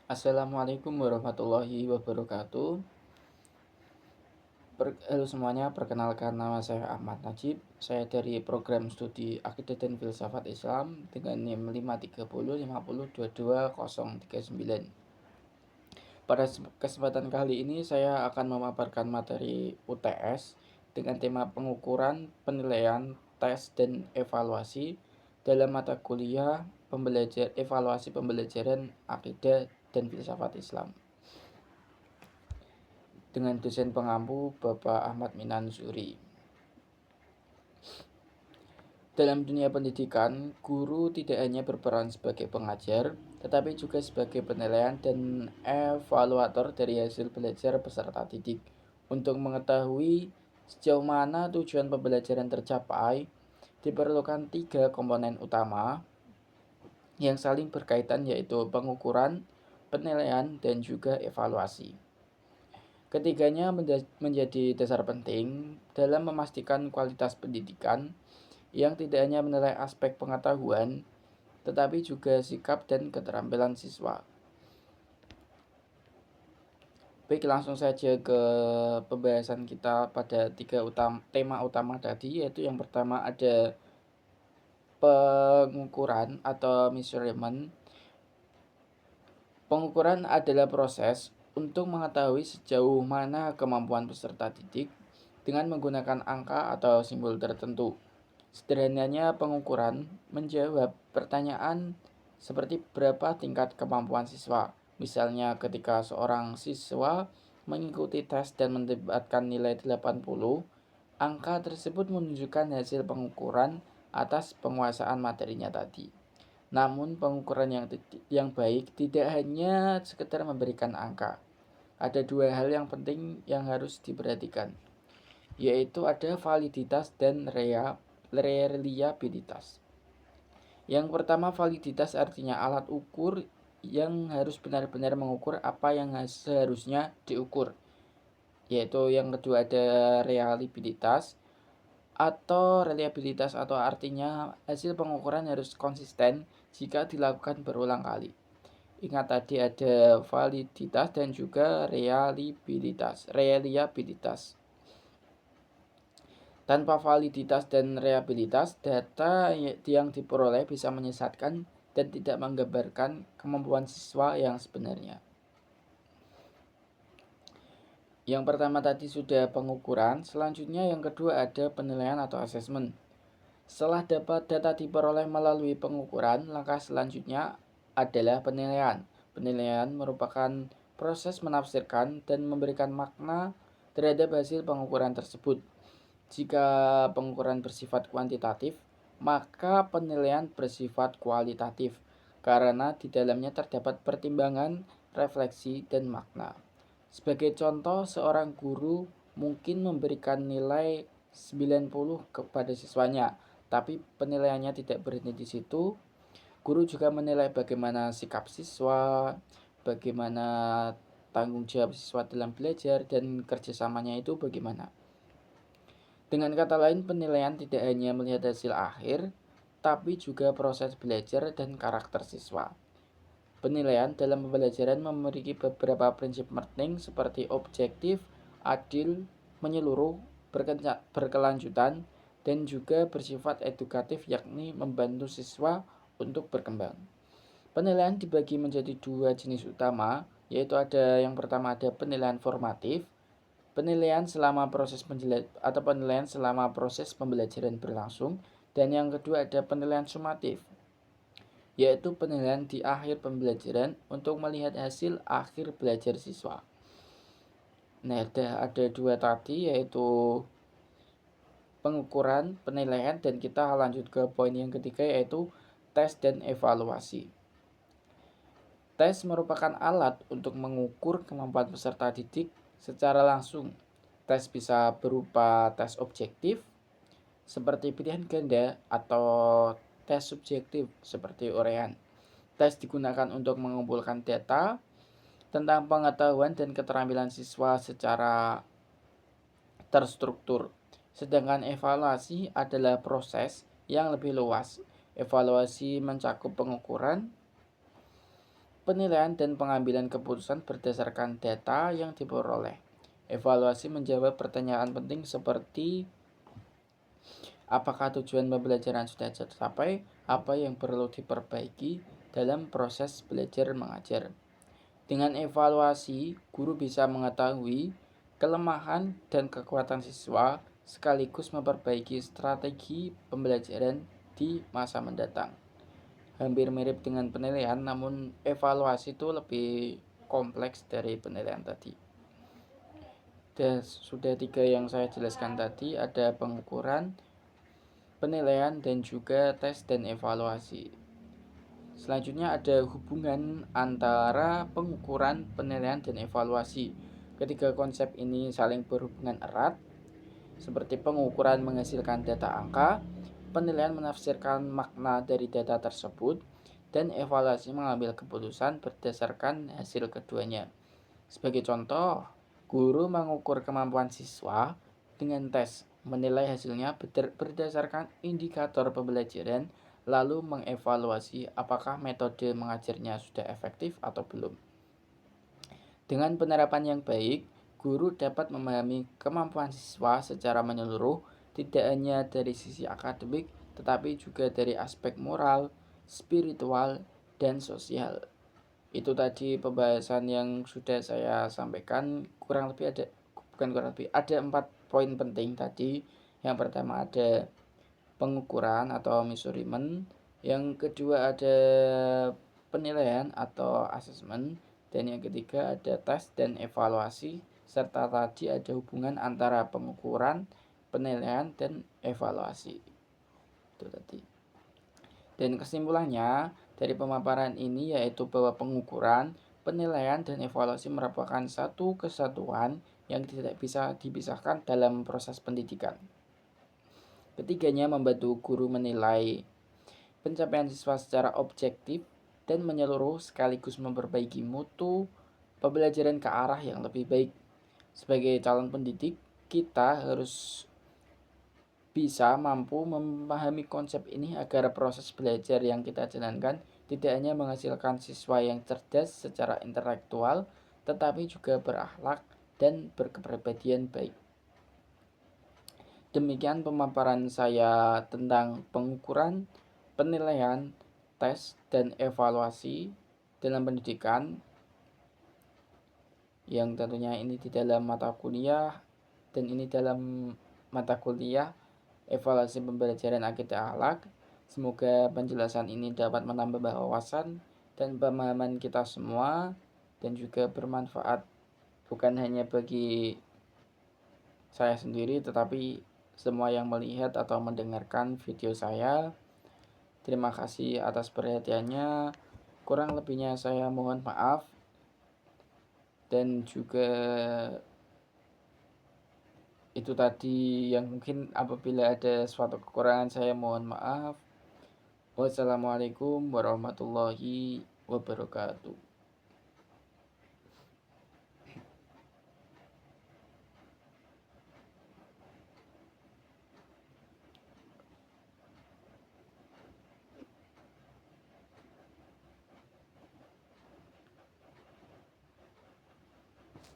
Assalamualaikum warahmatullahi wabarakatuh. Halo semuanya, perkenalkan nama saya Ahmad Najib. Saya dari program studi Akidah dan Filsafat Islam dengan NIM 53050220039. Pada kesempatan kali ini saya akan memaparkan materi UTS dengan tema pengukuran, penilaian, tes, dan evaluasi dalam mata kuliah evaluasi pembelajaran Akidah dan Filsafat Islam, dengan dosen pengampu Bapak Ahmad Minan Suri. Dalam dunia pendidikan, guru tidak hanya berperan sebagai pengajar, tetapi juga sebagai penilaian dan evaluator dari hasil belajar peserta didik. Untuk mengetahui sejauh mana tujuan pembelajaran tercapai, diperlukan 3 komponen utama yang saling berkaitan, yaitu pengukuran, penilaian, dan juga evaluasi. Ketiganya menjadi dasar penting dalam memastikan kualitas pendidikan yang tidak hanya menilai aspek pengetahuan, tetapi juga sikap dan keterampilan siswa. Baik, langsung saja ke pembahasan kita pada tema utama tadi, yaitu yang pertama ada pengukuran atau measurement. Pengukuran adalah proses untuk mengetahui sejauh mana kemampuan peserta didik dengan menggunakan angka atau simbol tertentu. Sederhananya, pengukuran menjawab pertanyaan seperti berapa tingkat kemampuan siswa. Misalnya ketika seorang siswa mengikuti tes dan mendapatkan nilai 80, angka tersebut menunjukkan hasil pengukuran atas penguasaan materinya tadi. Namun pengukuran yang baik tidak hanya sekedar memberikan angka. Ada 2 hal yang penting yang harus diperhatikan, yaitu ada validitas dan reliabilitas. Yang pertama, validitas artinya alat ukur yang harus benar-benar mengukur apa yang seharusnya diukur. Yaitu yang kedua ada reliabilitas atau artinya hasil pengukuran harus konsisten jika dilakukan berulang kali. Ingat tadi ada validitas dan juga reliabilitas. Tanpa validitas dan reliabilitas, data yang diperoleh bisa menyesatkan dan tidak menggambarkan kemampuan siswa yang sebenarnya. Yang pertama tadi sudah pengukuran, selanjutnya yang kedua ada penilaian atau asesmen. Setelah dapat data diperoleh melalui pengukuran, langkah selanjutnya adalah penilaian. Penilaian merupakan proses menafsirkan dan memberikan makna terhadap hasil pengukuran tersebut. Jika pengukuran bersifat kuantitatif, maka penilaian bersifat kualitatif, karena di dalamnya terdapat pertimbangan, refleksi, dan makna. Sebagai contoh, seorang guru mungkin memberikan nilai 90 kepada siswanya, tapi penilaiannya tidak berhenti di situ. Guru juga menilai bagaimana sikap siswa, bagaimana tanggung jawab siswa dalam belajar, dan kerjasamanya itu bagaimana. Dengan kata lain, penilaian tidak hanya melihat hasil akhir, tapi juga proses belajar dan karakter siswa. Penilaian dalam pembelajaran memiliki beberapa prinsip penting seperti objektif, adil, menyeluruh, berkelanjutan, dan juga bersifat edukatif, yakni membantu siswa untuk berkembang. Penilaian dibagi menjadi 2 jenis utama, yaitu ada yang pertama ada penilaian formatif, penilaian selama proses pembelajaran berlangsung, dan yang kedua ada penilaian sumatif, yaitu penilaian di akhir pembelajaran untuk melihat hasil akhir belajar siswa. Nah, ada 2 tadi, yaitu pengukuran, penilaian, dan kita lanjut ke poin yang ketiga, yaitu tes dan evaluasi. Tes merupakan alat untuk mengukur kemampuan peserta didik secara langsung. Tes bisa berupa tes objektif seperti pilihan ganda atau tes subjektif seperti uraian. Tes digunakan untuk mengumpulkan data tentang pengetahuan dan keterampilan siswa secara terstruktur. Sedangkan evaluasi adalah proses yang lebih luas. Evaluasi mencakup pengukuran, penilaian dan pengambilan keputusan berdasarkan data yang diperoleh. Evaluasi menjawab pertanyaan penting seperti apakah tujuan pembelajaran sudah tercapai, apa yang perlu diperbaiki dalam proses belajar mengajar. Dengan evaluasi, guru bisa mengetahui kelemahan dan kekuatan siswa sekaligus memperbaiki strategi pembelajaran di masa mendatang. Hampir mirip dengan penilaian, namun evaluasi itu lebih kompleks dari penilaian tadi. Sudah 3 yang saya jelaskan tadi, ada pengukuran, penilaian, dan juga tes dan evaluasi. Selanjutnya ada hubungan antara pengukuran, penilaian, dan evaluasi. Ketiga konsep ini saling berhubungan erat, seperti pengukuran menghasilkan data angka, penilaian menafsirkan makna dari data tersebut, dan evaluasi mengambil keputusan berdasarkan hasil keduanya. Sebagai contoh, guru mengukur kemampuan siswa dengan tes, menilai hasilnya berdasarkan indikator pembelajaran, lalu mengevaluasi apakah metode mengajarnya sudah efektif atau belum. Dengan penerapan yang baik, guru dapat memahami kemampuan siswa secara menyeluruh, tidak hanya dari sisi akademik, tetapi juga dari aspek moral, spiritual, dan sosial. Itu tadi pembahasan yang sudah saya sampaikan, ada 4 poin penting tadi. Yang pertama ada pengukuran atau measurement, yang kedua ada penilaian atau assessment, dan yang ketiga ada tes dan evaluasi, serta tadi ada hubungan antara pengukuran, penilaian, dan evaluasi. Itu tadi. Dan kesimpulannya dari pemaparan ini yaitu bahwa pengukuran, penilaian, dan evaluasi merupakan satu kesatuan yang tidak bisa dipisahkan dalam proses pendidikan. Ketiganya membantu guru menilai pencapaian siswa secara objektif dan menyeluruh sekaligus memperbaiki mutu pembelajaran ke arah yang lebih baik. Sebagai calon pendidik, kita harus bisa mampu memahami konsep ini agar proses belajar yang kita jalankan tidak hanya menghasilkan siswa yang cerdas secara intelektual, tetapi juga berakhlak dan berkepribadian baik. Demikian pemaparan saya tentang pengukuran, penilaian, tes, dan evaluasi dalam pendidikan, yang tentunya ini di dalam mata kuliah, dan ini dalam mata kuliah evaluasi pembelajaran akidah akhlak. Semoga penjelasan ini dapat menambah wawasan dan pemahaman kita semua, dan juga bermanfaat bukan hanya bagi saya sendiri, tetapi semua yang melihat atau mendengarkan video saya. Terima kasih atas perhatiannya. Kurang lebihnya saya mohon maaf. Dan juga itu tadi yang mungkin apabila ada suatu kekurangan saya mohon maaf. Wassalamualaikum warahmatullahi wabarakatuh.